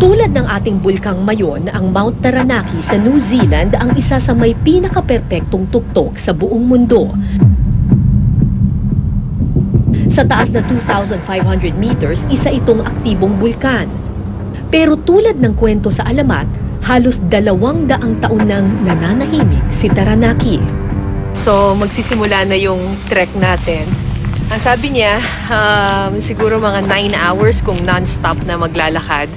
Tulad ng ating bulkang Mayon, ang Mount Taranaki sa New Zealand ang isa sa may pinaka-perpektong tuktok sa buong mundo. Sa taas na 2,500 meters, isa itong aktibong bulkan. Pero tulad ng kwento sa alamat, halos 200 taon nang nananahimik si Taranaki. So, magsisimula na yung trek natin. Ang sabi niya, siguro mga 9 hours kung non-stop na maglalakad.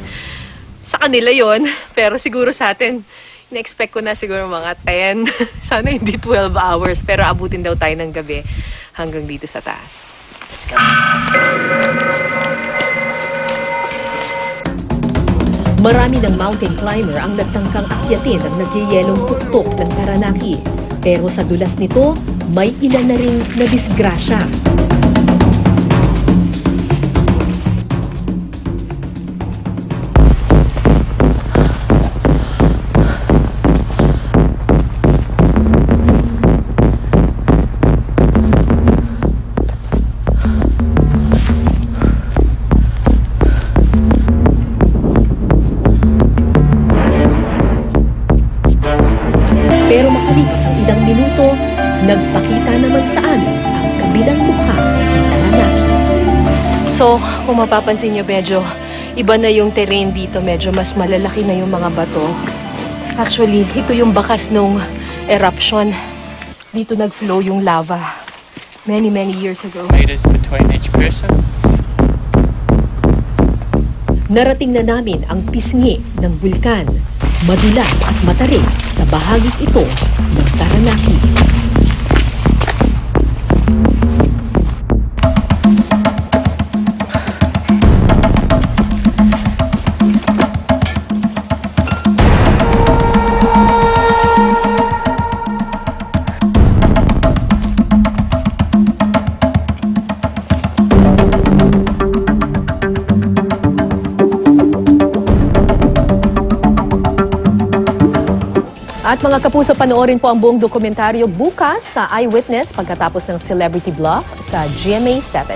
Sa kanila yon, pero siguro sa atin, in-expect ko na siguro mga 10. Sana hindi 12 hours, pero abutin daw tayo ng gabi hanggang dito sa taas. Let's go! Marami ng mountain climber ang nagtangkang akyatin ang nagyayelong tuktok ng Taranaki. Pero sa dulas nito, may ilan na ring nadisgrasya. Pero makalipas ang ilang minuto, nagpakita naman sa amin ang kabilang mukha ni Taranaki. So, kung mapapansin nyo, medyo iba na yung terrain dito. Medyo mas malalaki na yung mga bato. Actually, ito yung bakas nung eruption. Dito nag-flow yung lava. Many years ago. Meters between each person. Narating na namin ang pisngi ng bulkan. Madulas at matarik sa bahaging ito ng Taranaki. At mga kapuso, panoorin po ang buong dokumentaryo bukas sa Eyewitness pagkatapos ng Celebrity Block sa GMA 7.